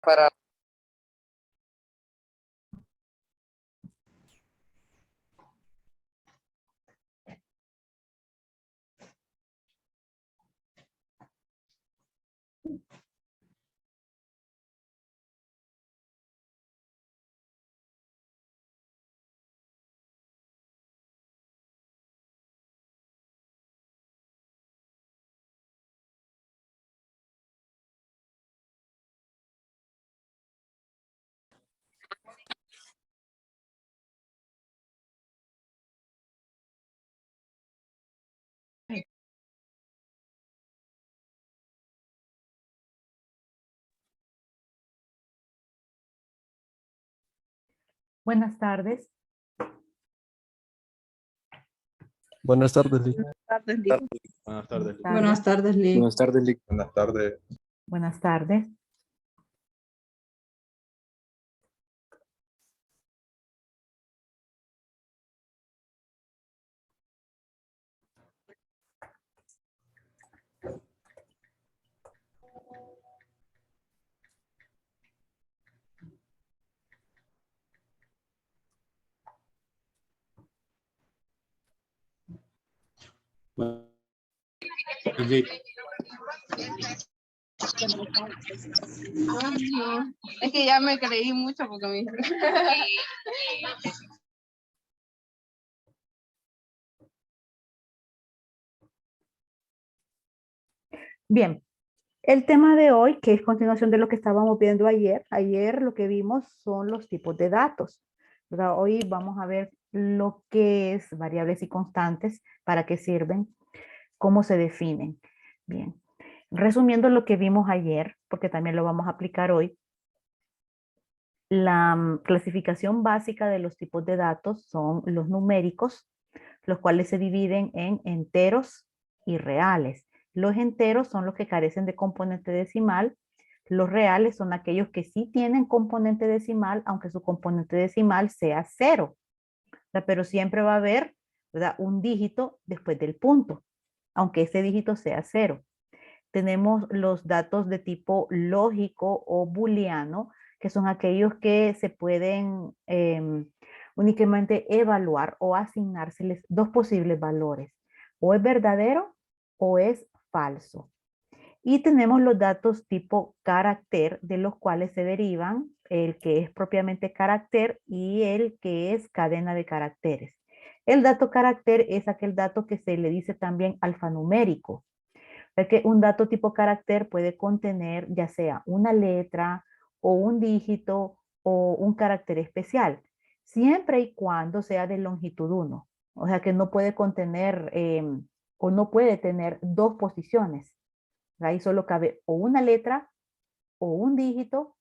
para... Buenas tardes. Buenas tardes, Lick. Buenas tardes, Lick. Buenas tardes, Lick. Buenas tardes, Lick. Buenas tardes. Buenas tardes. Lick. No, es que ya me creí mucho porque me... Bien, el tema de hoy, que es continuación de lo que estábamos viendo ayer. Ayer lo que vimos son los tipos de datos, ¿verdad? Hoy vamos a ver lo que es variables y constantes, para qué sirven, cómo se definen. Bien, resumiendo lo que vimos ayer, porque también lo vamos a aplicar hoy, la clasificación básica de los tipos de datos son los numéricos, los cuales se dividen en enteros y reales. Los enteros son los que carecen de componente decimal. Los reales son aquellos que sí tienen componente decimal, aunque su componente decimal sea 0. Pero siempre va a haber, ¿verdad?, un dígito después del punto, aunque ese dígito sea 0. Tenemos los datos de tipo lógico o booleano, que son aquellos que se pueden únicamente evaluar o asignárseles dos posibles valores. O es verdadero o es falso. Y tenemos los datos tipo carácter, de los cuales se derivan el que es propiamente carácter y el que es cadena de caracteres. El dato carácter es aquel dato que se le dice también alfanumérico. Que un dato tipo carácter puede contener ya sea una letra o un dígito o un carácter especial, siempre y cuando sea de longitud 1. O sea que no puede contener o no puede tener dos posiciones. Ahí solo cabe o una letra o un dígito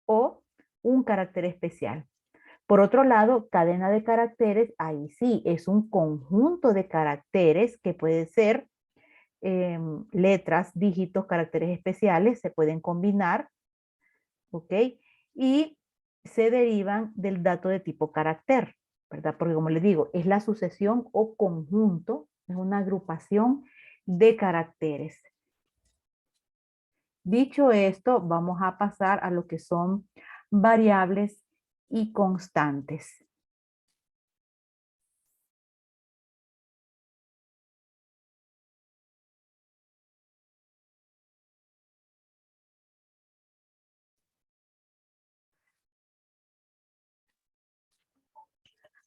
o un carácter especial. Por otro lado, cadena de caracteres, ahí sí, es un conjunto de caracteres que puede ser letras, dígitos, caracteres especiales, se pueden combinar, ¿ok? Y se derivan del dato de tipo carácter, ¿verdad? Porque como les digo, es la sucesión o conjunto, es una agrupación de caracteres. Dicho esto, vamos a pasar a lo que son variables y constantes.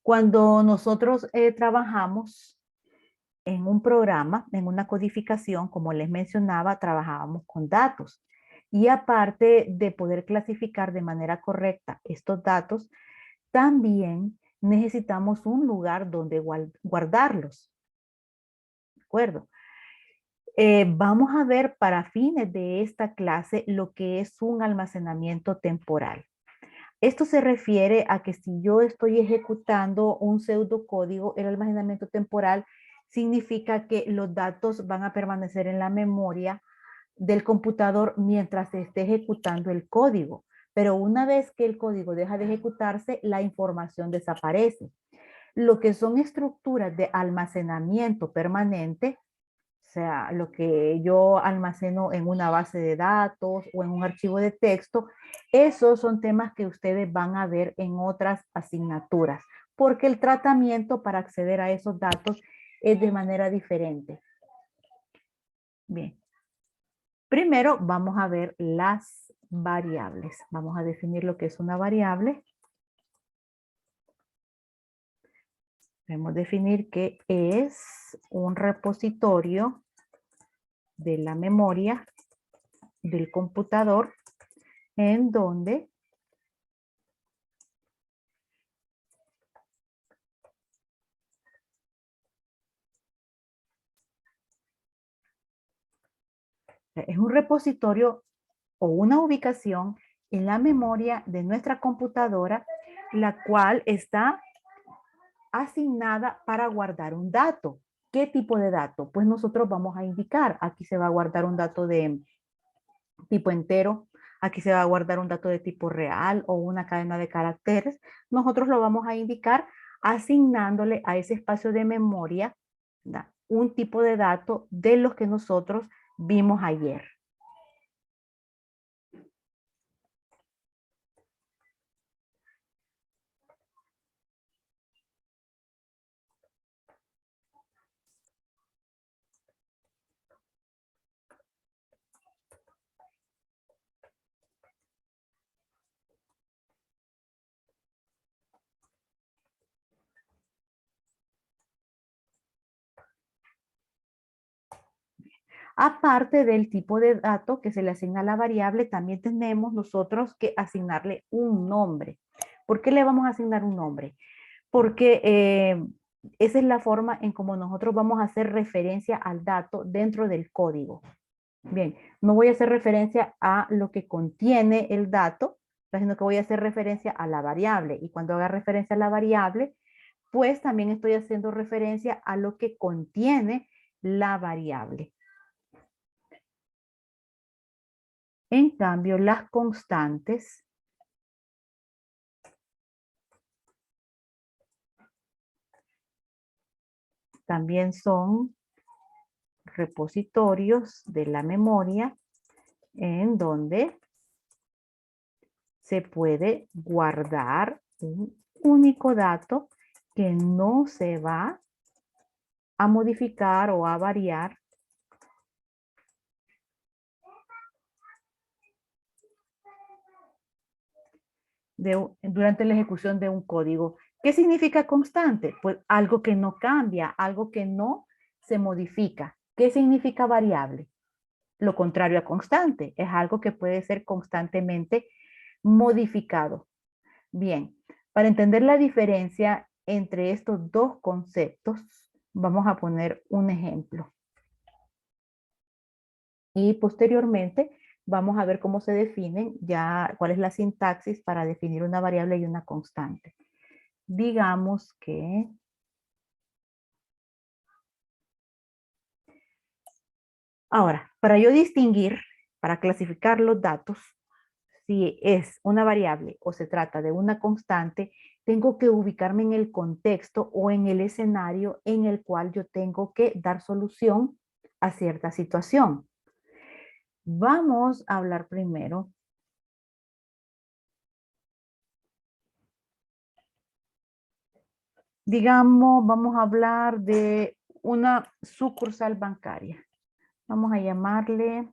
Cuando nosotros trabajamos en un programa, en una codificación, como les mencionaba, trabajábamos con datos. Y aparte de poder clasificar de manera correcta estos datos, también necesitamos un lugar donde guardarlos. ¿De acuerdo? Vamos a ver para fines de esta clase lo que es un almacenamiento temporal. Esto se refiere a que si yo estoy ejecutando un pseudocódigo, el almacenamiento temporal significa que los datos van a permanecer en la memoria del computador mientras se esté ejecutando el código. Pero una vez que el código deja de ejecutarse, la información desaparece. Lo que son estructuras de almacenamiento permanente sea, lo que yo almaceno en una base de datos o en un archivo de texto, esos son temas que ustedes van a ver en otras asignaturas, porque el tratamiento para acceder a esos datos es de manera diferente. Bien. Primero vamos a ver las variables. Vamos a definir lo que es una variable. Debemos definir que es un repositorio de la memoria del computador en donde es un repositorio o una ubicación en la memoria de nuestra computadora, la cual está asignada para guardar un dato. ¿Qué tipo de dato? Pues nosotros vamos a indicar, aquí se va a guardar un dato de tipo entero, aquí se va a guardar un dato de tipo real o una cadena de caracteres. Nosotros lo vamos a indicar asignándole a ese espacio de memoria, ¿verdad?, un tipo de dato de los que nosotros vimos ayer. Aparte del tipo de dato que se le asigna a la variable, también tenemos nosotros que asignarle un nombre. ¿Por qué le vamos a asignar un nombre? Porque esa es la forma en cómo nosotros vamos a hacer referencia al dato dentro del código. Bien, no voy a hacer referencia a lo que contiene el dato, sino que voy a hacer referencia a la variable. Y cuando haga referencia a la variable, pues también estoy haciendo referencia a lo que contiene la variable. En cambio, las constantes también son repositorios de la memoria en donde se puede guardar un único dato que no se va a modificar o a variar durante la ejecución de un código. ¿Qué significa constante? Pues algo que no cambia, algo que no se modifica. ¿Qué significa variable? Lo contrario a constante, es algo que puede ser constantemente modificado. Bien, para entender la diferencia entre estos dos conceptos, vamos a poner un ejemplo. Y posteriormente vamos a ver cómo se definen, ya cuál es la sintaxis para definir una variable y una constante. Digamos que ahora, para yo distinguir, para clasificar los datos, si es una variable o se trata de una constante, tengo que ubicarme en el contexto o en el escenario en el cual yo tengo que dar solución a cierta situación. Vamos a hablar primero digamos, vamos a hablar de una sucursal bancaria. Vamos a llamarle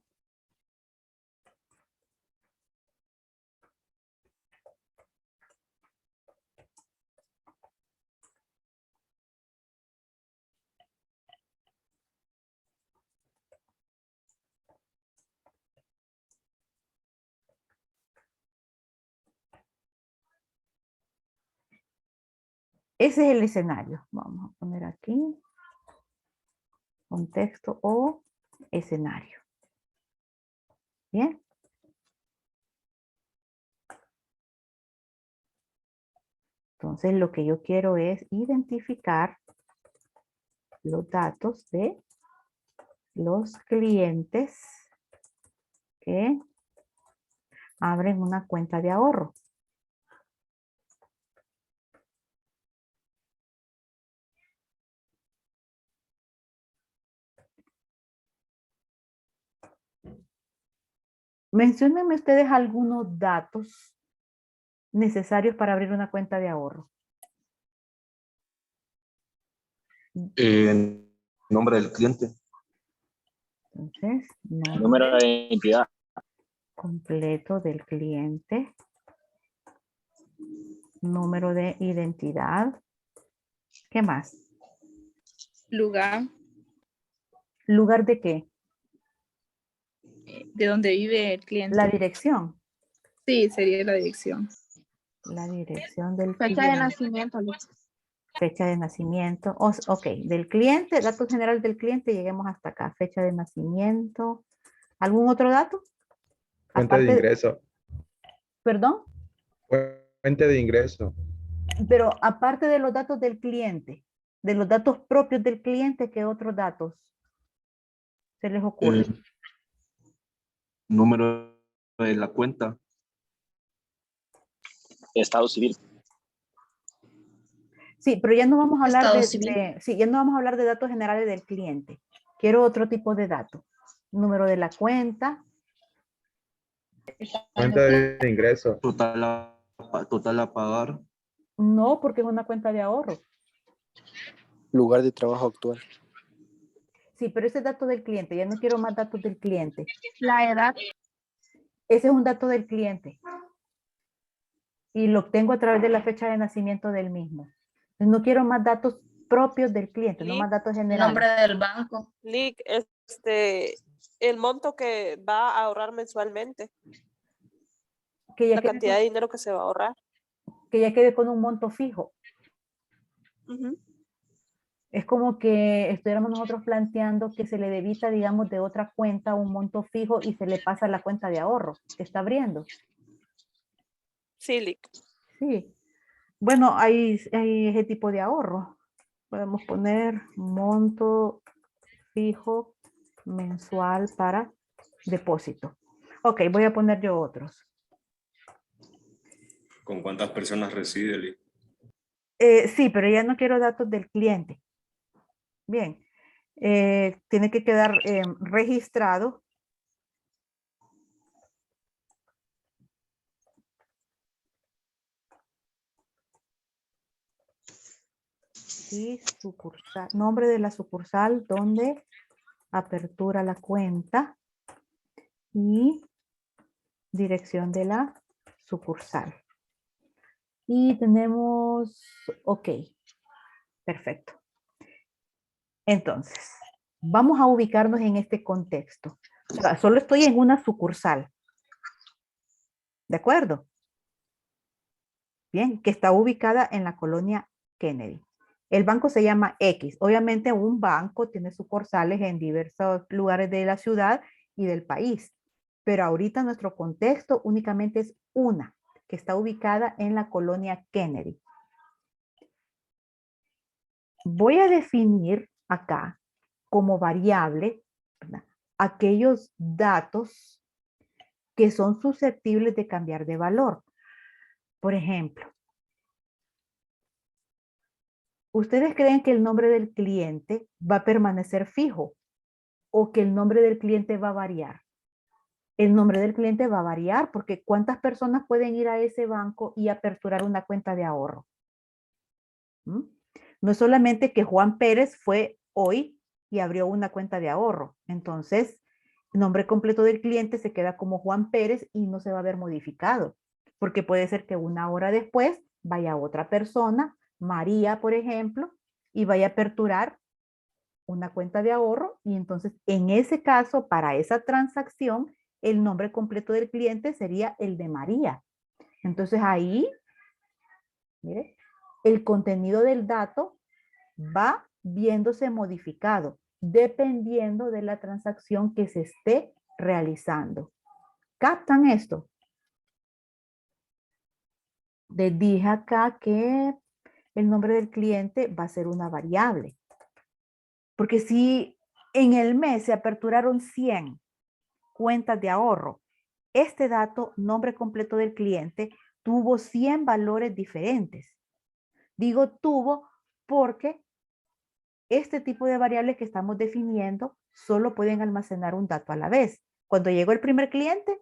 ese es el escenario. Vamos a poner aquí contexto o escenario. Bien. Entonces lo que yo quiero es identificar los datos de los clientes que abren una cuenta de ahorro. Menciónenme ustedes algunos datos necesarios para abrir una cuenta de ahorro. Nombre del cliente. Entonces, Número nombre de identidad. completo del cliente, número de identidad. ¿Qué más? Lugar ¿Lugar de qué? de donde vive el La cliente. dirección. Sí, sería la dirección. La dirección del Fecha de cliente. nacimiento. Fecha de nacimiento. Ok, del cliente, datos generales del cliente, lleguemos hasta acá. Fecha de nacimiento. ¿Algún otro dato? Fuente de Aparte, ingreso. perdón, Fuente de ingreso. pero aparte de los datos del cliente, de los datos propios del cliente, ¿qué otros datos se les ocurre? Número de la cuenta. Estado civil. Sí, pero ya no vamos a hablar Estado de, civil. sí, ya no vamos a hablar de datos generales del cliente. Quiero otro tipo de datos. Número de la cuenta, Fuente de ingreso. Total a pagar. no, porque es una cuenta de ahorro. Lugar de trabajo actual. Sí, pero ese es dato del cliente, ya no quiero más datos del cliente. La edad. Ese es un dato del cliente. Y lo obtengo a través de la fecha de nacimiento del mismo. No quiero más datos propios del cliente, no más datos generales. Nombre del banco. Lick, el monto que va a ahorrar mensualmente, Que ya, la cantidad de dinero que se va a ahorrar. que ya quede con un monto fijo. Ujú. Es como que estuviéramos nosotros planteando que se le debita, digamos, de otra cuenta un monto fijo y se le pasa a la cuenta de ahorro que está abriendo. Sí, Lick. Sí. Bueno, hay ese tipo de ahorro. Podemos poner monto fijo mensual para depósito. Ok, voy a poner yo otros. ¿Con cuántas personas reside, Lick? Sí, pero ya no quiero datos del cliente. Bien. Tiene que quedar registrado. Y sucursal, nombre de la sucursal donde apertura la cuenta y dirección de la sucursal. Y tenemos, ok, perfecto. Entonces, vamos a ubicarnos en este contexto. O sea, solo estoy en una sucursal. ¿De acuerdo? Bien, que está ubicada en la colonia Kennedy. El banco se llama X. Obviamente un banco tiene sucursales en diversos lugares de la ciudad y del país. Pero ahorita nuestro contexto únicamente es una, que está ubicada en la colonia Kennedy. Voy a definir acá como variable, ¿verdad?, aquellos datos que son susceptibles de cambiar de valor. Por ejemplo, ¿ustedes creen que el nombre del cliente va a permanecer fijo o que el nombre del cliente va a variar? El nombre del cliente va a variar porque ¿cuántas personas pueden ir a ese banco y aperturar una cuenta de ahorro? ¿Mm? No es solamente que Juan Pérez fue hoy y abrió una cuenta de ahorro. Entonces, el nombre completo del cliente se queda como Juan Pérez y no se va a ver modificado. Porque puede ser que una hora después vaya otra persona, María, por ejemplo, y vaya a aperturar una cuenta de ahorro y entonces en ese caso, para esa transacción, el nombre completo del cliente sería el de María. Entonces ahí, mire, el contenido del dato va viéndose modificado dependiendo de la transacción que se esté realizando. ¿Captan esto? Les dije acá que el nombre del cliente va a ser una variable. Porque si en el mes se aperturaron 100 cuentas de ahorro, este dato, nombre completo del cliente, tuvo 100 valores diferentes. Digo tuvo porque este tipo de variables que estamos definiendo solo pueden almacenar un dato a la vez. Cuando llegó el primer cliente,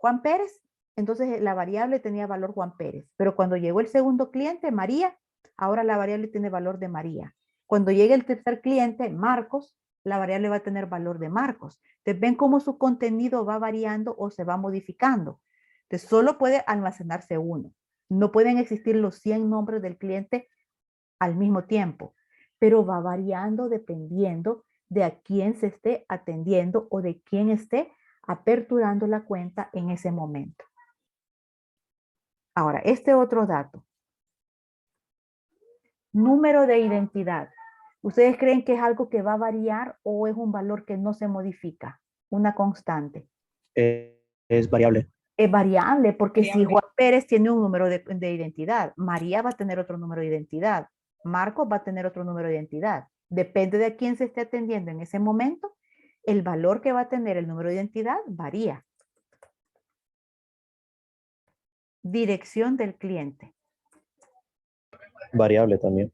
Juan Pérez, entonces la variable tenía valor Juan Pérez. Pero cuando llegó el segundo cliente, María, ahora la variable tiene valor de María. Cuando llegue el tercer cliente, Marcos, la variable va a tener valor de Marcos. Entonces, ven cómo su contenido va variando o se va modificando. Entonces, solo puede almacenarse uno. No pueden existir los 100 nombres del cliente al mismo tiempo, pero va variando dependiendo de a quién se esté atendiendo o de quién esté aperturando la cuenta en ese momento. Ahora, este otro dato. Número de identidad. ¿Ustedes creen que es algo que va a variar o es un valor que no se modifica? Una constante. Es variable. Es variable porque si Juan Pérez tiene un número de identidad, María va a tener otro número de identidad, Marcos va a tener otro número de identidad. Depende de a quién se esté atendiendo en ese momento, el valor que va a tener el número de identidad varía. Dirección del cliente. Variable también.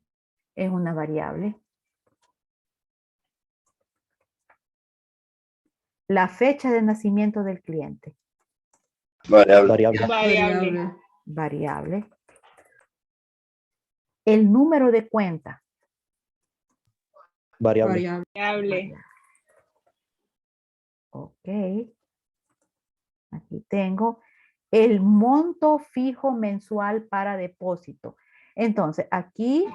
Es una variable. La fecha de nacimiento del cliente. Variable. Variable. El número de cuenta. Variable. Ok. Aquí tengo el monto fijo mensual para depósito. Entonces, aquí,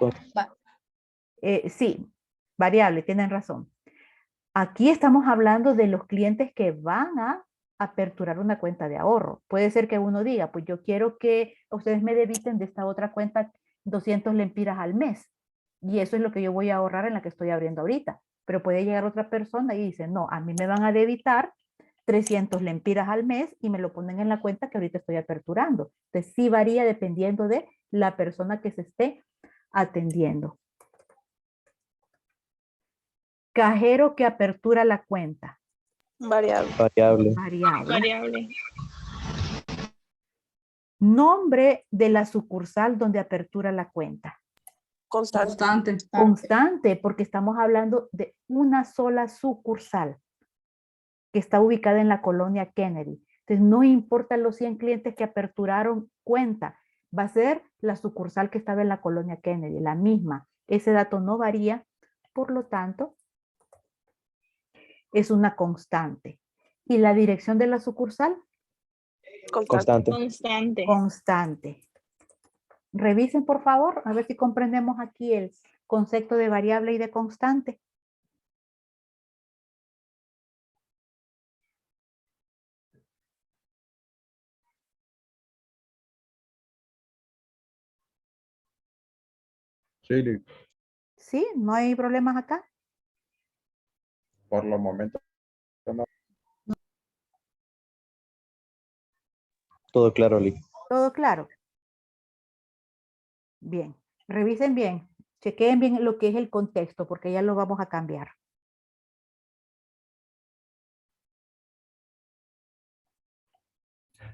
sí, variable, tienen razón. Aquí estamos hablando de los clientes que van a aperturar una cuenta de ahorro. Puede ser que uno diga, pues yo quiero que ustedes me debiten de esta otra cuenta 200 lempiras al mes. Y eso es lo que yo voy a ahorrar en la que estoy abriendo ahorita. Pero puede llegar otra persona y dice, no, a mí me van a debitar 300 lempiras al mes y me lo ponen en la cuenta que ahorita estoy aperturando. Entonces sí varía dependiendo de la persona que se esté atendiendo. Cajero que apertura la cuenta. Variable. Variable. Variable. Nombre de la sucursal donde apertura la cuenta. Constante. Constante, porque estamos hablando de una sola sucursal que está ubicada en la colonia Kennedy. Entonces, no importa los 100 clientes que aperturaron cuenta, va a ser la sucursal que estaba en la colonia Kennedy, la misma. Ese dato no varía, por lo tanto, es una constante. ¿Y la dirección de la sucursal? Constante. Constante. Revisen, por favor, a ver si comprendemos aquí el concepto de variable y de constante. Sí, ¿Sí? ¿No hay problemas acá? por los momentos. Todo claro, Lee. ¿Todo claro? Bien. Revisen bien. Chequeen bien lo que es el contexto, porque ya lo vamos a cambiar.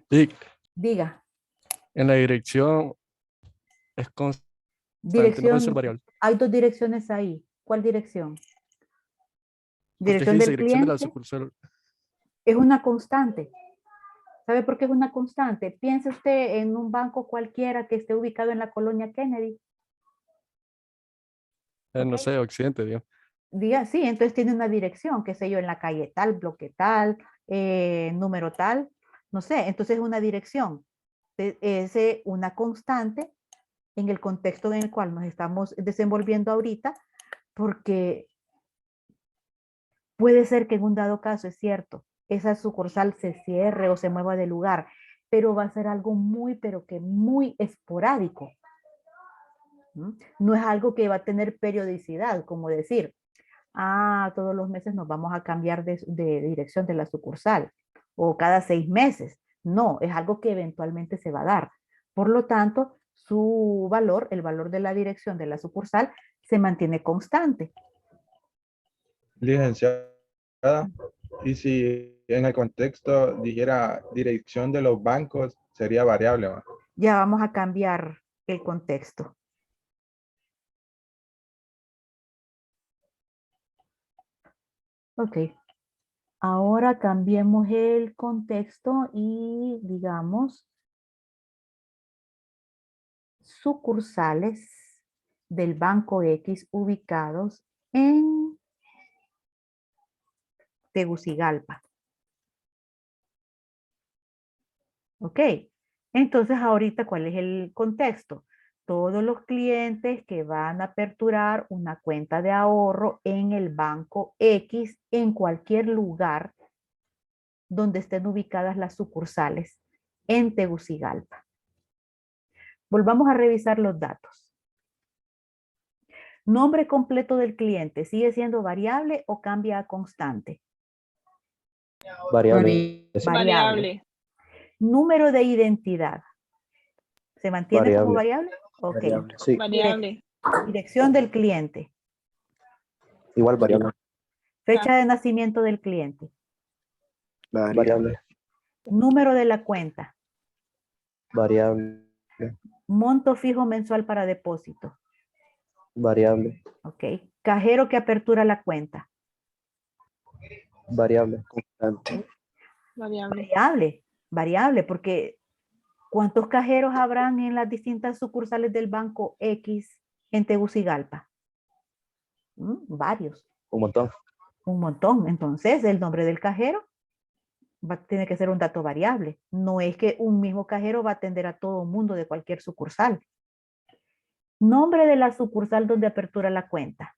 Y Diga. en la dirección es constante, no puede ser Dirección. variable. Hay dos direcciones ahí. ¿Cuál dirección? Porque Dirección dice del dirección de la cliente. sucursal. Es una constante. ¿Sabe por qué es una constante? Piense usted en un banco cualquiera que esté ubicado en la colonia Kennedy. No ¿Ok? sé, Occidente, digamos. Diga, sí, entonces tiene una dirección, qué sé yo, en la calle tal, bloque tal, número tal, no sé, entonces es una dirección. Es una constante en el contexto en el cual nos estamos desenvolviendo ahorita, porque puede ser que en un dado caso, es cierto, esa sucursal se cierre o se mueva de lugar, pero va a ser algo muy, pero que muy esporádico. No es algo que va a tener periodicidad, como decir, todos los meses nos vamos a cambiar de dirección de la sucursal o cada 6 meses. No, es algo que eventualmente se va a dar. Por lo tanto, su valor, el valor de la dirección de la sucursal, se mantiene constante. Licenciada, y si en el contexto dijera dirección de los bancos, sería variable, ¿va? Ya vamos a cambiar el contexto. Ok. Ahora cambiemos el contexto y digamos sucursales del Banco X ubicados en Tegucigalpa. Ok, entonces ahorita, ¿cuál es el contexto? Todos los clientes que van a aperturar una cuenta de ahorro en el Banco X en cualquier lugar donde estén ubicadas las sucursales en Tegucigalpa. Volvamos a revisar los datos. Nombre completo del cliente, ¿sigue siendo variable o cambia a constante? Variable. Variable. Número de identidad, ¿se mantiene como variable? Ok. Variable. Sí, Variable. Dirección del cliente. igual variable. Fecha de nacimiento del cliente. Variable. Número de la cuenta. Variable. Monto fijo mensual para depósito. Variable. Ok. Cajero que apertura la cuenta. Variable. Constante. Variable. Variable. Variable, porque ¿cuántos cajeros habrán en las distintas sucursales del Banco X en Tegucigalpa? Varios. Un montón. Un montón. Entonces, el nombre del cajero tiene que ser un dato variable. No es que un mismo cajero va a atender a todo el mundo de cualquier sucursal. Nombre de la sucursal donde apertura la cuenta.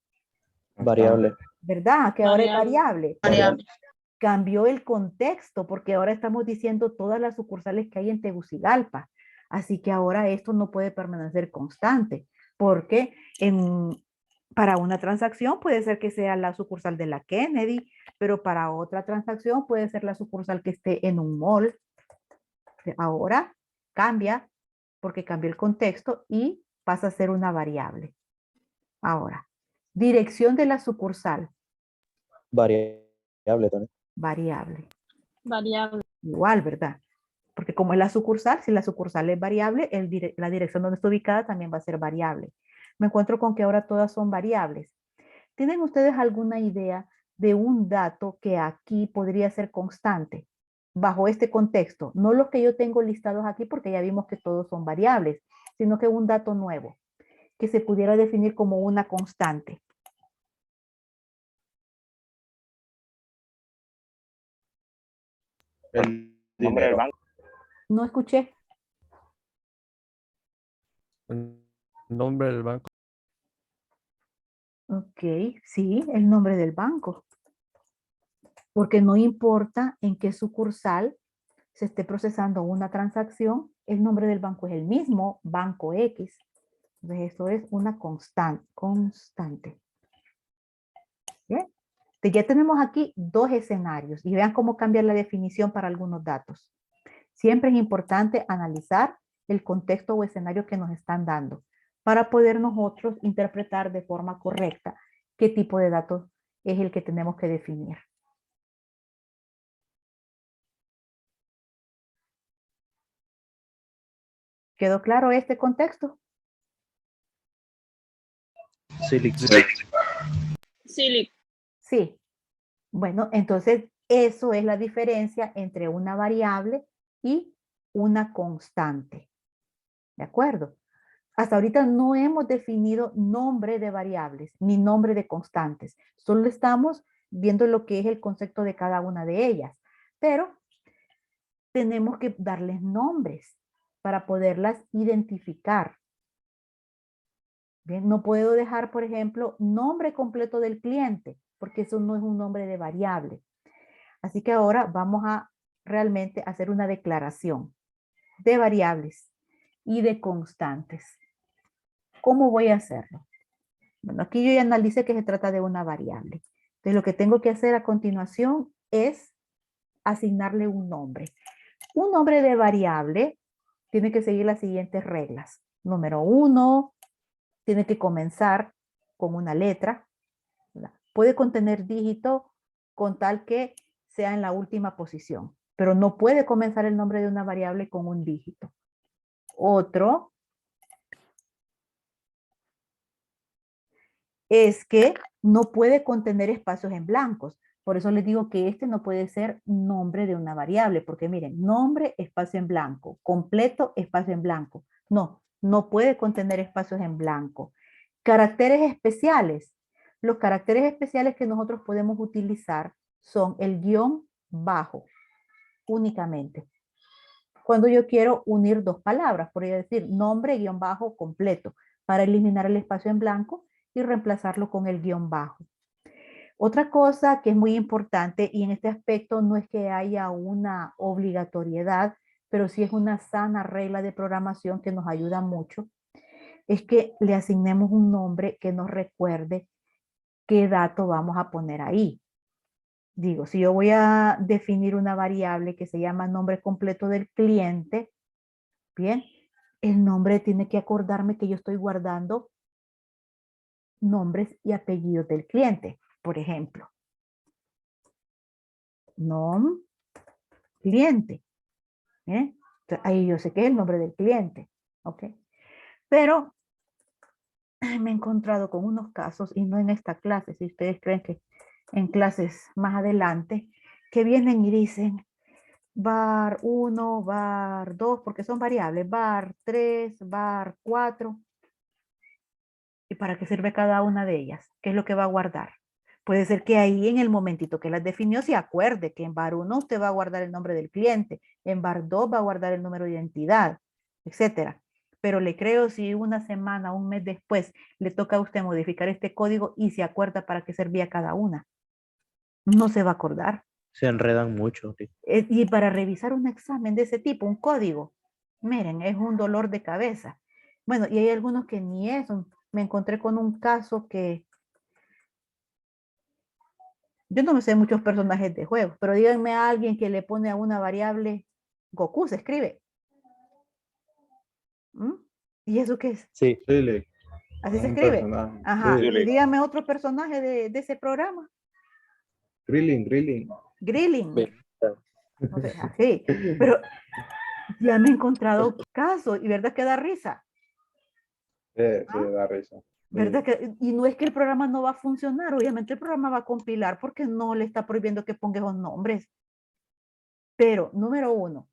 Variable. ¿Verdad? Que ahora es Variable. variable. Variable. Cambió el contexto porque ahora estamos diciendo todas las sucursales que hay en Tegucigalpa. Así que ahora esto no puede permanecer constante porque para una transacción puede ser que sea la sucursal de la Kennedy, pero para otra transacción puede ser la sucursal que esté en un mall. Ahora cambia porque cambió el contexto y pasa a ser una variable. Ahora, dirección de la sucursal. Variable también. Variable. Variable. Igual, ¿verdad? Porque como es la sucursal, si la sucursal es variable, la dirección donde está ubicada también va a ser variable. Me encuentro con que ahora todas son variables. ¿Tienen ustedes alguna idea de un dato que aquí podría ser constante bajo este contexto? No los que yo tengo listados aquí porque ya vimos que todos son variables, sino que un dato nuevo que se pudiera definir como una constante. El dinero. No escuché. El nombre del banco. Ok, sí, el nombre del banco. Porque no importa en qué sucursal se esté procesando una transacción, el nombre del banco es el mismo, Banco X. Entonces, eso es una constante. ¿Bien? Entonces, ya tenemos aquí dos escenarios y vean cómo cambia la definición para algunos datos. Siempre es importante analizar el contexto o escenario que nos están dando para poder nosotros interpretar de forma correcta qué tipo de datos es el que tenemos que definir. ¿Quedó claro este contexto? Sí, Sí. Sí. Bueno, entonces eso es la diferencia entre una variable y una constante. ¿De acuerdo? Hasta ahorita no hemos definido nombre de variables ni nombre de constantes. Solo estamos viendo lo que es el concepto de cada una de ellas. Pero tenemos que darles nombres para poderlas identificar. Bien, no puedo dejar, por ejemplo, nombre completo del cliente, porque eso no es un nombre de variable. Así que ahora vamos a realmente hacer una declaración de variables y de constantes. ¿Cómo voy a hacerlo? Bueno, aquí yo ya analicé que se trata de una variable. Entonces lo que tengo que hacer a continuación es asignarle un nombre. Un nombre de variable tiene que seguir las siguientes reglas. Número 1, tiene que comenzar con una letra, ¿verdad? Puede contener dígito con tal que sea en la última posición, pero no puede comenzar el nombre de una variable con un dígito. Otro es que no puede contener espacios en blancos. Por eso les digo que este no puede ser nombre de una variable, porque miren, nombre, espacio en blanco, completo, espacio en blanco. No, no puede contener espacios en blanco. Caracteres especiales. Los caracteres especiales que nosotros podemos utilizar son el guión bajo, únicamente. Cuando yo quiero unir dos palabras, podría decir nombre, guión bajo, completo, para eliminar el espacio en blanco y reemplazarlo con el guión bajo. Otra cosa que es muy importante, y en este aspecto no es que haya una obligatoriedad, pero sí es una sana regla de programación que nos ayuda mucho, es que le asignemos un nombre que nos recuerde qué dato vamos a poner ahí. Digo, si yo voy a definir una variable que se llama nombre completo del cliente, bien, el nombre tiene que acordarme que yo estoy guardando nombres y apellidos del cliente, por ejemplo. Nom, cliente. ¿Eh? Entonces, ahí yo sé que es el nombre del cliente. ¿Ok? Pero me he encontrado con unos casos, y no en esta clase, si ustedes creen que en clases más adelante, que vienen y dicen var 1, var 2, porque son variables, var 3, var 4. ¿Y para qué sirve cada una de ellas? ¿Qué es lo que va a guardar? Puede ser que ahí en el momentito que las definió se acuerde que en var 1 usted va a guardar el nombre del cliente, en var 2 va a guardar el número de identidad, etcétera. Pero le creo si una semana, un mes después le toca a usted modificar este código y se acuerda para qué servía cada una. No se va a acordar. Se enredan mucho. Sí. Y para revisar un examen de ese tipo, un código, miren, es un dolor de cabeza. Bueno, y hay algunos que ni eso. Me encontré con un caso que yo no me sé muchos personajes de juegos, pero díganme a alguien que le pone a una variable Goku, se escribe. ¿Mm? ¿Y eso qué es? Sí. Silix. Así se Un escribe. personaje. Ajá. Sí. Y dígame otro personaje de ese programa. Grilling, grilling. Grilling. Ve- No sé, así. Pero ya me he encontrado casos y verdad que da risa. Sí, ¿Ah? da risa. ¿Verdad Sí. que? Y no es que el programa no va a funcionar, obviamente el programa va a compilar porque no le está prohibiendo que ponga esos nombres. Pero, número uno,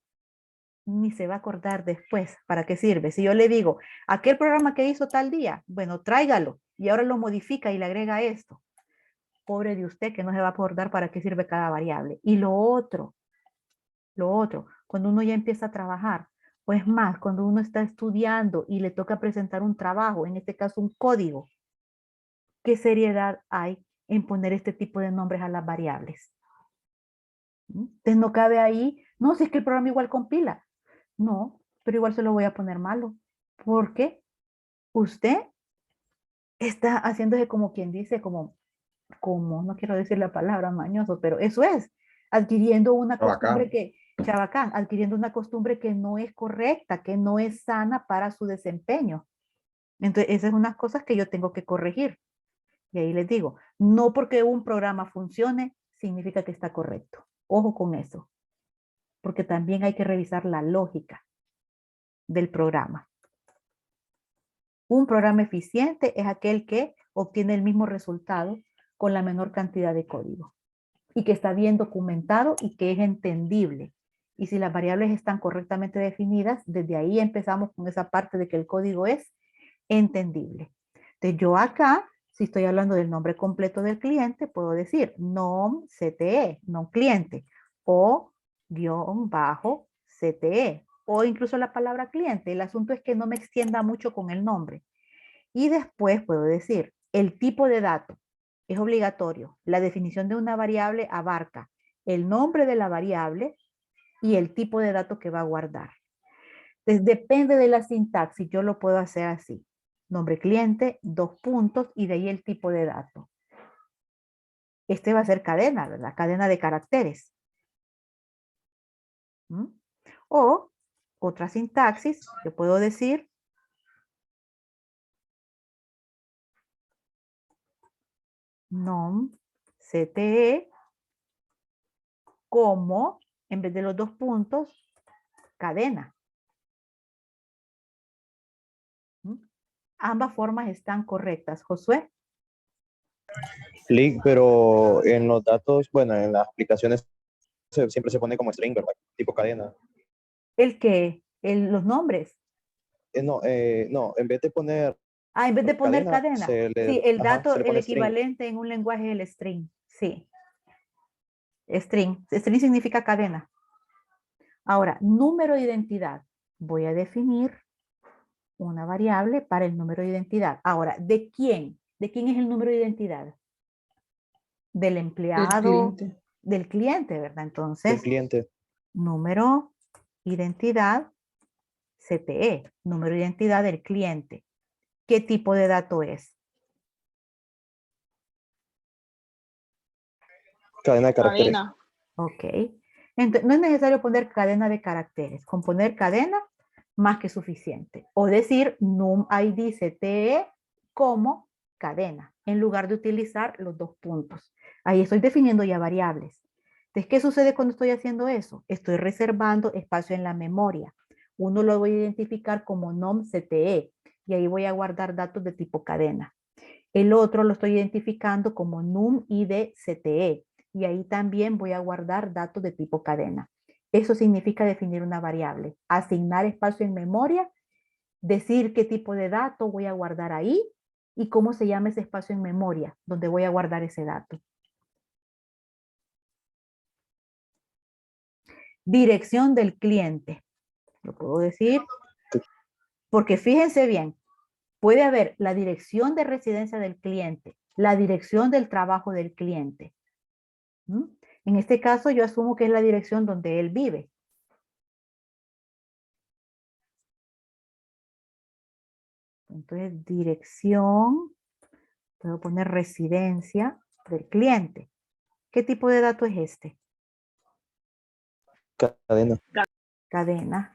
ni se va a acordar después para qué sirve. Si yo le digo, aquel programa que hizo tal día, bueno, tráigalo y ahora lo modifica y le agrega esto. Pobre de usted que no se va a acordar para qué sirve cada variable. Y lo otro, cuando uno ya empieza a trabajar, o es más, cuando uno está estudiando y le toca presentar un trabajo, en este caso un código, ¿qué seriedad hay en poner este tipo de nombres a las variables? Entonces no cabe ahí, no, si es que el programa igual compila. No, pero igual se lo voy a poner malo. Porque usted está haciéndose como quien dice, como, no quiero decir la palabra mañoso, pero eso es, adquiriendo una costumbre que, chabacán, adquiriendo una costumbre que no es correcta, que no es sana para su desempeño. Entonces, esas son unas cosas que yo tengo que corregir. Y ahí les digo, no porque un programa funcione, significa que está correcto. Ojo con eso, porque también hay que revisar la lógica del programa. Un programa eficiente es aquel que obtiene el mismo resultado con la menor cantidad de código y que está bien documentado y que es entendible. Y si las variables están correctamente definidas, desde ahí empezamos con esa parte de que el código es entendible. Entonces yo acá, si estoy hablando del nombre completo del cliente, puedo decir nom CTE, nom cliente, o guión bajo CTE, o incluso la palabra cliente. El asunto es que no me extienda mucho con el nombre. Y después puedo decir el tipo de dato. Es obligatorio. La definición de una variable abarca el nombre de la variable y el tipo de dato que va a guardar. Entonces, depende de la sintaxis, yo lo puedo hacer así. Nombre cliente, 2 puntos y de ahí el tipo de dato. Este va a ser cadena, ¿verdad? Cadena de caracteres. ¿Mm? O otra sintaxis, yo puedo decir nom CTE como, en vez de los 2 puntos, cadena. ¿Mm? Ambas formas están correctas. Josué. Lick, pero en los datos, bueno, en las aplicaciones siempre se pone como string, ¿verdad? Tipo cadena. ¿El qué? Los nombres. No, en vez de poner Ah, en vez de poner cadena. se le, Sí, el ajá, dato, se le el pone string. equivalente en un lenguaje es el string. Sí. String. String significa cadena. Ahora, número de identidad. Voy a definir una variable para el número de identidad. Ahora, ¿de quién? ¿De quién es el número de identidad? Del empleado, del cliente, ¿verdad? Del Entonces, cliente. número identidad CTE, número de identidad del cliente. ¿Qué tipo de dato es? Cadena de caracteres. Cadena. Ok. Entonces, no es necesario poner cadena de caracteres. Con poner cadena, más que suficiente. O decir num ID CTE como cadena, en lugar de utilizar los dos puntos. Ahí estoy definiendo ya variables. Entonces, ¿qué sucede cuando estoy haciendo eso? Estoy reservando espacio en la memoria. Uno lo voy a identificar como num CTE y ahí voy a guardar datos de tipo cadena. El otro lo estoy identificando como num ID CTE y ahí también voy a guardar datos de tipo cadena. Eso significa definir una variable, asignar espacio en memoria, decir qué tipo de dato voy a guardar ahí y cómo se llama ese espacio en memoria donde voy a guardar ese dato. Dirección del cliente. Lo puedo decir porque fíjense bien, puede haber la dirección de residencia del cliente, la dirección del trabajo del cliente. ¿Mm? En este caso yo asumo que es la dirección donde él vive. Entonces, dirección, puedo poner residencia del cliente. ¿Qué tipo de dato es este? Cadena. Cadena.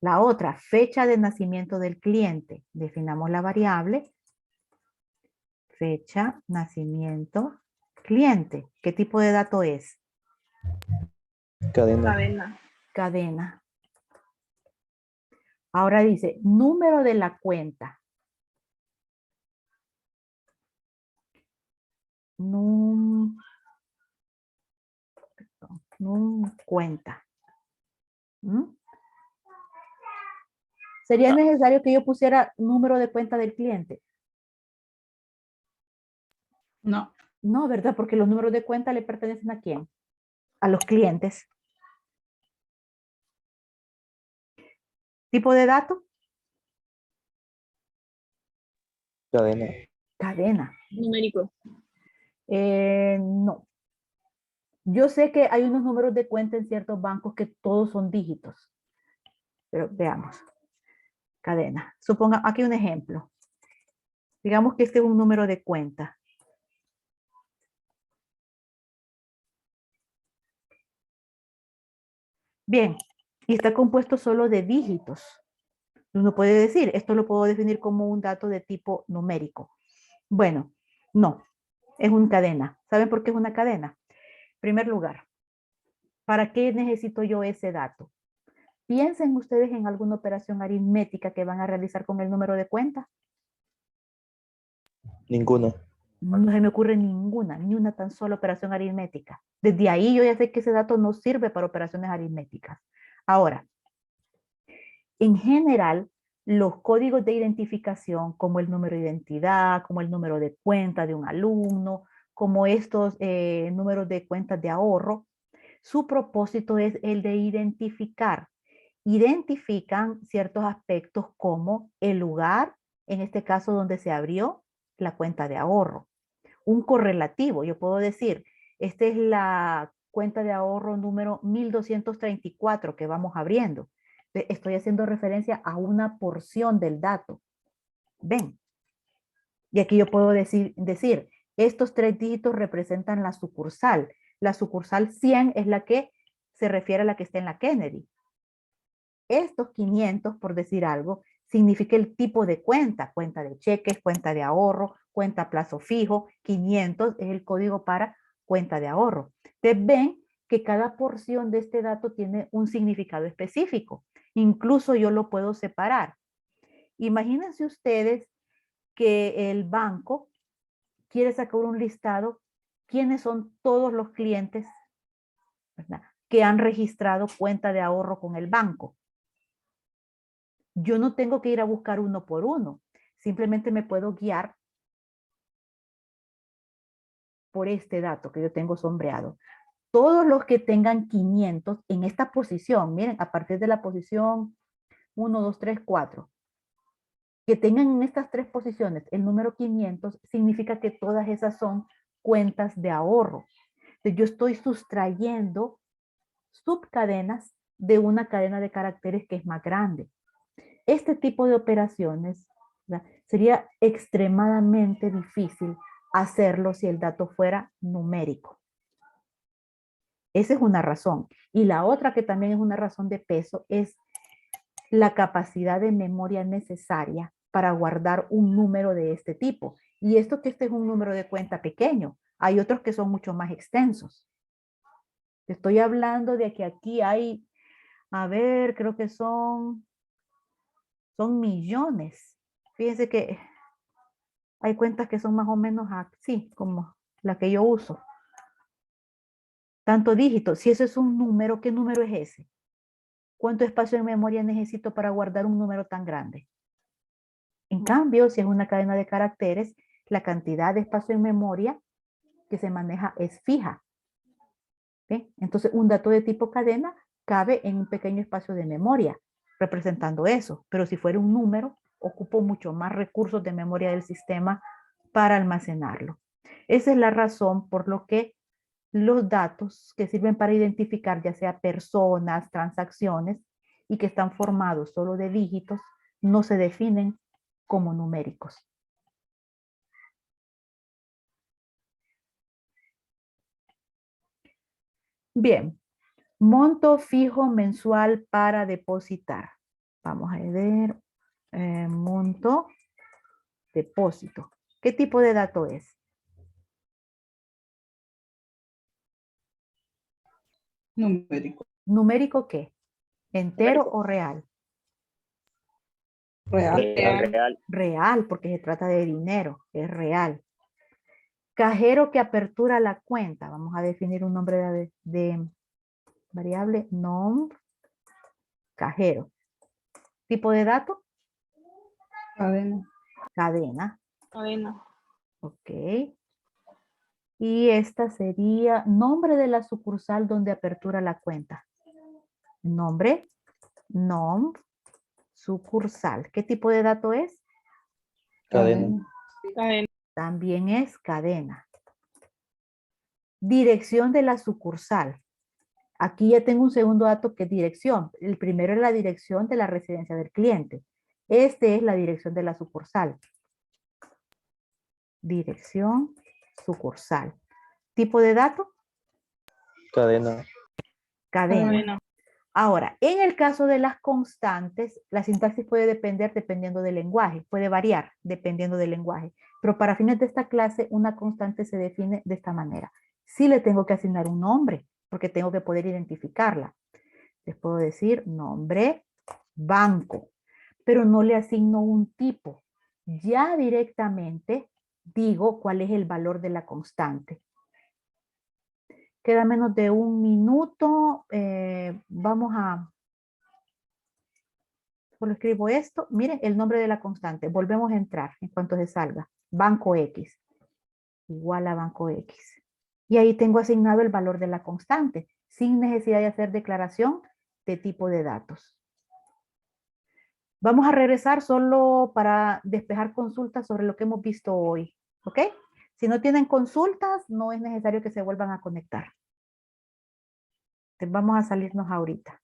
La otra, fecha de nacimiento del cliente. Definamos la variable. Fecha, nacimiento, cliente. ¿Qué tipo de dato es? Cadena. Cadena. Cadena. Ahora dice, número de la cuenta. Cuenta. ¿Mm? ¿Sería necesario que yo pusiera número de cuenta del cliente? No. No, ¿verdad? Porque los números de cuenta le pertenecen ¿a quién? A los clientes. ¿Tipo de dato? Cadena. Cadena. Numérico. No. Yo sé que hay unos números de cuenta en ciertos bancos que todos son dígitos. Pero veamos. Cadena. Suponga, aquí un ejemplo. Digamos que este es un número de cuenta. Bien. Y está compuesto solo de dígitos. Uno puede decir, esto lo puedo definir como un dato de tipo numérico. Bueno, no. Es una cadena. ¿Saben por qué es una cadena? En primer lugar, ¿para qué necesito yo ese dato? Piensen ustedes en alguna operación aritmética que van a realizar con el número de cuenta. Ninguna. No se me ocurre ninguna, ni una tan sola operación aritmética. Desde ahí yo ya sé que ese dato no sirve para operaciones aritméticas. Ahora, en general, los códigos de identificación, como el número de identidad, como el número de cuenta de un alumno, como estos números de cuentas de ahorro, su propósito es el de identificar. Identifican ciertos aspectos como el lugar, en este caso donde se abrió la cuenta de ahorro. Un correlativo, yo puedo decir, esta es la cuenta de ahorro número 1234 que vamos abriendo. Estoy haciendo referencia a una porción del dato. ¿Ven? Y aquí yo puedo decir, estos 3 dígitos representan la sucursal. La sucursal 100 es la que se refiere a la que está en la Kennedy. Estos 500, por decir algo, significa el tipo de cuenta. Cuenta de cheques, cuenta de ahorro, cuenta a plazo fijo. 500 es el código para cuenta de ahorro. Ustedes ven que cada porción de este dato tiene un significado específico. Incluso yo lo puedo separar. Imagínense ustedes que el banco quiere sacar un listado, quiénes son todos los clientes, ¿verdad?, que han registrado cuenta de ahorro con el banco. Yo no tengo que ir a buscar uno por uno. Simplemente me puedo guiar por este dato que yo tengo sombreado. Todos los que tengan 500 en esta posición, miren, a partir de la posición 1, 2, 3, 4, que tengan en estas 3 posiciones el número 500, significa que todas esas son cuentas de ahorro. Entonces, yo estoy sustrayendo subcadenas de una cadena de caracteres que es más grande. Este tipo de operaciones, ¿verdad?, sería extremadamente difícil hacerlo si el dato fuera numérico. Esa es una razón. Y la otra, que también es una razón de peso, es la capacidad de memoria necesaria para guardar un número de este tipo. Y esto que este es un número de cuenta pequeño. Hay otros que son mucho más extensos. Estoy hablando de que aquí hay, a ver, creo que son millones. Fíjense que hay cuentas que son más o menos así, como la que yo uso. Tanto dígitos. Si ese es un número, ¿qué número es ese? ¿Cuánto espacio en memoria necesito para guardar un número tan grande? En cambio, si es una cadena de caracteres, la cantidad de espacio en memoria que se maneja es fija. ¿Sí? Entonces, un dato de tipo cadena cabe en un pequeño espacio de memoria, representando eso. Pero si fuera un número, ocupo mucho más recursos de memoria del sistema para almacenarlo. Esa es la razón por lo que los datos que sirven para identificar ya sea personas, transacciones y que están formados solo de dígitos, no se definen como numéricos. Bien, monto fijo mensual para depositar. Vamos a ver, monto, depósito. ¿Qué tipo de dato es? Numérico. ¿Numérico qué? ¿Entero Numérico. o real? Real. Real. Real, porque se trata de dinero, es real. Cajero que apertura la cuenta. Vamos a definir un nombre de variable, nombre, cajero. ¿Tipo de dato? Cadena. Cadena. Cadena. Ok. Y esta sería nombre de la sucursal donde apertura la cuenta. Nombre, sucursal. ¿Qué tipo de dato es? Cadena. Cadena. También es cadena. Dirección de la sucursal. Aquí ya tengo un segundo dato que es dirección. El primero es la dirección de la residencia del cliente. Este es la dirección de la sucursal. Dirección, sucursal. ¿Tipo de dato? Cadena. Cadena. Cadena. Ahora, en el caso de las constantes, la sintaxis puede depender dependiendo del lenguaje, puede variar dependiendo del lenguaje, pero para fines de esta clase, una constante se define de esta manera. Sí le tengo que asignar un nombre, porque tengo que poder identificarla. Les puedo decir nombre, banco, pero no le asigno un tipo. Ya directamente digo cuál es el valor de la constante. Queda menos de un minuto. Vamos a... Solo escribo esto. Miren el nombre de la constante. Volvemos a entrar en cuanto se salga. Banco X. Igual a banco X. Y ahí tengo asignado el valor de la constante, sin necesidad de hacer declaración de tipo de datos. Vamos a regresar solo para despejar consultas sobre lo que hemos visto hoy. ¿Ok? Si no tienen consultas, no es necesario que se vuelvan a conectar. Entonces vamos a salirnos ahorita.